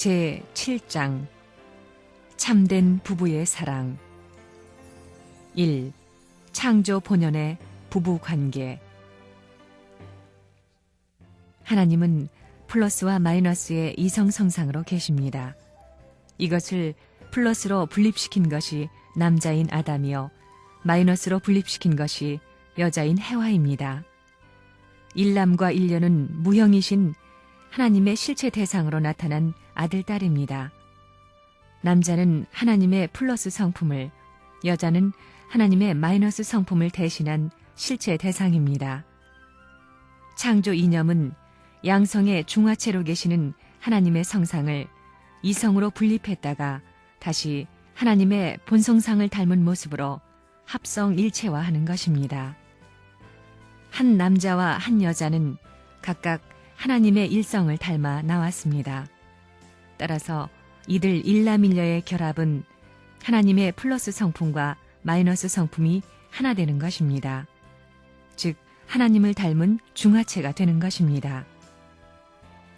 제7장 참된 부부의 사랑 1. 창조 본연의 부부관계. 하나님은 플러스와 마이너스의 이성성상으로 계십니다. 이것을 플러스로 분립시킨 것이 남자인 아담이요 마이너스로 분립시킨 것이 여자인 해와입니다. 일남과 일녀는 무형이신 하나님의 실체 대상으로 나타난 아들, 딸입니다. 남자는 하나님의 플러스 성품을, 여자는 하나님의 마이너스 성품을 대신한 실체 대상입니다. 창조 이념은 양성의 중화체로 계시는 하나님의 성상을 이성으로 분립했다가 다시 하나님의 본성상을 닮은 모습으로 합성일체화하는 것입니다. 한 남자와 한 여자는 각각 하나님의 일성을 닮아 나왔습니다. 따라서 이들 일남일녀의 결합은 하나님의 플러스 성품과 마이너스 성품이 하나 되는 것입니다. 즉 하나님을 닮은 중화체가 되는 것입니다.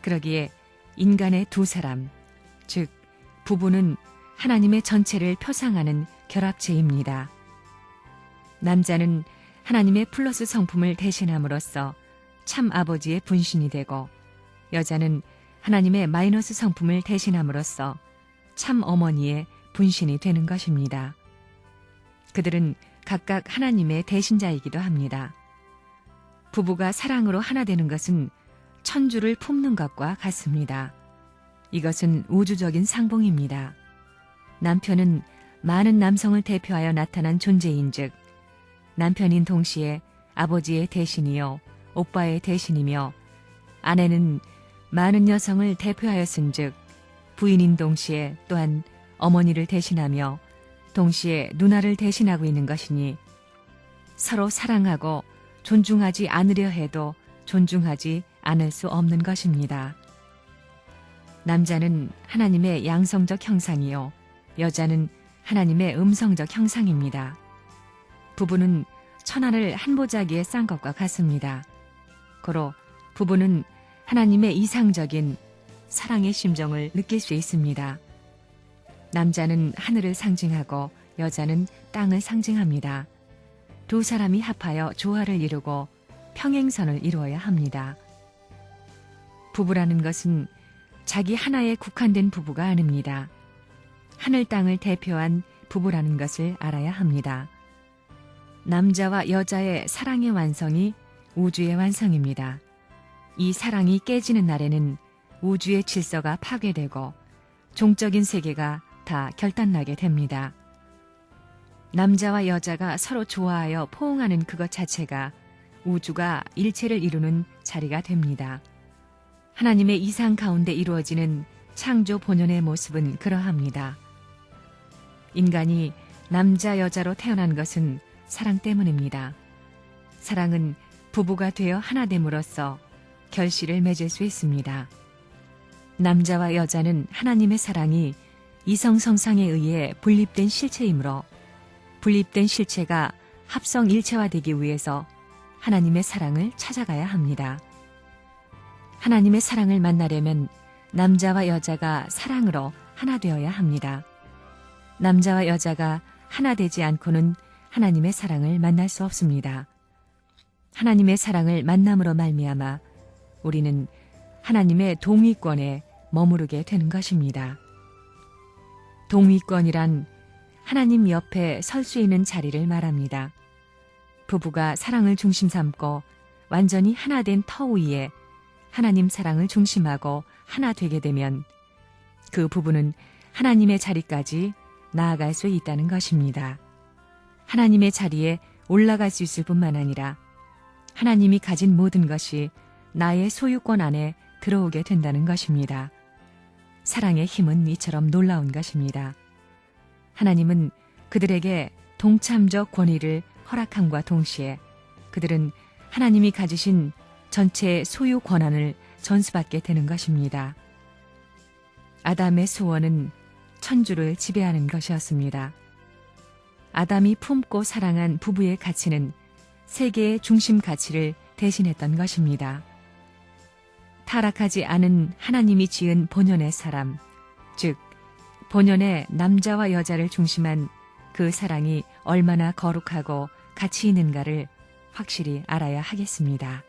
그러기에 인간의 두 사람, 즉 부부는 하나님의 전체를 표상하는 결합체입니다. 남자는 하나님의 플러스 성품을 대신함으로써 참 아버지의 분신이 되고, 여자는 하나님의 마이너스 성품을 대신함으로써 참 어머니의 분신이 되는 것입니다. 그들은 각각 하나님의 대신자이기도 합니다. 부부가 사랑으로 하나 되는 것은 천주를 품는 것과 같습니다. 이것은 우주적인 상봉입니다. 남편은 많은 남성을 대표하여 나타난 존재인즉 남편인 동시에 아버지의 대신이요 오빠의 대신이며, 아내는 많은 여성을 대표하였은즉 부인인 동시에 또한 어머니를 대신하며 동시에 누나를 대신하고 있는 것이니, 서로 사랑하고 존중하지 않으려 해도 존중하지 않을 수 없는 것입니다. 남자는 하나님의 양성적 형상이요 여자는 하나님의 음성적 형상입니다. 부부는 천하를 한 보자기에 싼 것과 같습니다. 고로 부부는 하나님의 이상적인 사랑의 심정을 느낄 수 있습니다. 남자는 하늘을 상징하고 여자는 땅을 상징합니다. 두 사람이 합하여 조화를 이루고 평행선을 이루어야 합니다. 부부라는 것은 자기 하나에 국한된 부부가 아닙니다. 하늘 땅을 대표한 부부라는 것을 알아야 합니다. 남자와 여자의 사랑의 완성이 우주의 완성입니다. 이 사랑이 깨지는 날에는 우주의 질서가 파괴되고 종적인 세계가 다 결단나게 됩니다. 남자와 여자가 서로 좋아하여 포옹하는 그것 자체가 우주가 일체를 이루는 자리가 됩니다. 하나님의 이상 가운데 이루어지는 창조 본연의 모습은 그러합니다. 인간이 남자 여자로 태어난 것은 사랑 때문입니다. 사랑은 부부가 되어 하나 됨으로써 결실을 맺을 수 있습니다. 남자와 여자는 하나님의 사랑이 이성성상에 의해 분립된 실체이므로 분립된 실체가 합성일체화되기 위해서 하나님의 사랑을 찾아가야 합니다. 하나님의 사랑을 만나려면 남자와 여자가 사랑으로 하나 되어야 합니다. 남자와 여자가 하나 되지 않고는 하나님의 사랑을 만날 수 없습니다. 하나님의 사랑을 만남으로 말미암아 우리는 하나님의 동위권에 머무르게 되는 것입니다. 동위권이란 하나님 옆에 설 수 있는 자리를 말합니다. 부부가 사랑을 중심 삼고 완전히 하나 된 터 위에 하나님 사랑을 중심하고 하나 되게 되면 그 부부는 하나님의 자리까지 나아갈 수 있다는 것입니다. 하나님의 자리에 올라갈 수 있을 뿐만 아니라 하나님이 가진 모든 것이 나의 소유권 안에 들어오게 된다는 것입니다. 사랑의 힘은 이처럼 놀라운 것입니다. 하나님은 그들에게 동참적 권위를 허락함과 동시에 그들은 하나님이 가지신 전체 소유 권한을 전수받게 되는 것입니다. 아담의 소원은 천주를 지배하는 것이었습니다. 아담이 품고 사랑한 부부의 가치는 세계의 중심 가치를 대신했던 것입니다. 타락하지 않은 하나님이 지은 본연의 사람, 즉, 본연의 남자와 여자를 중심한 그 사랑이 얼마나 거룩하고 가치 있는가를 확실히 알아야 하겠습니다.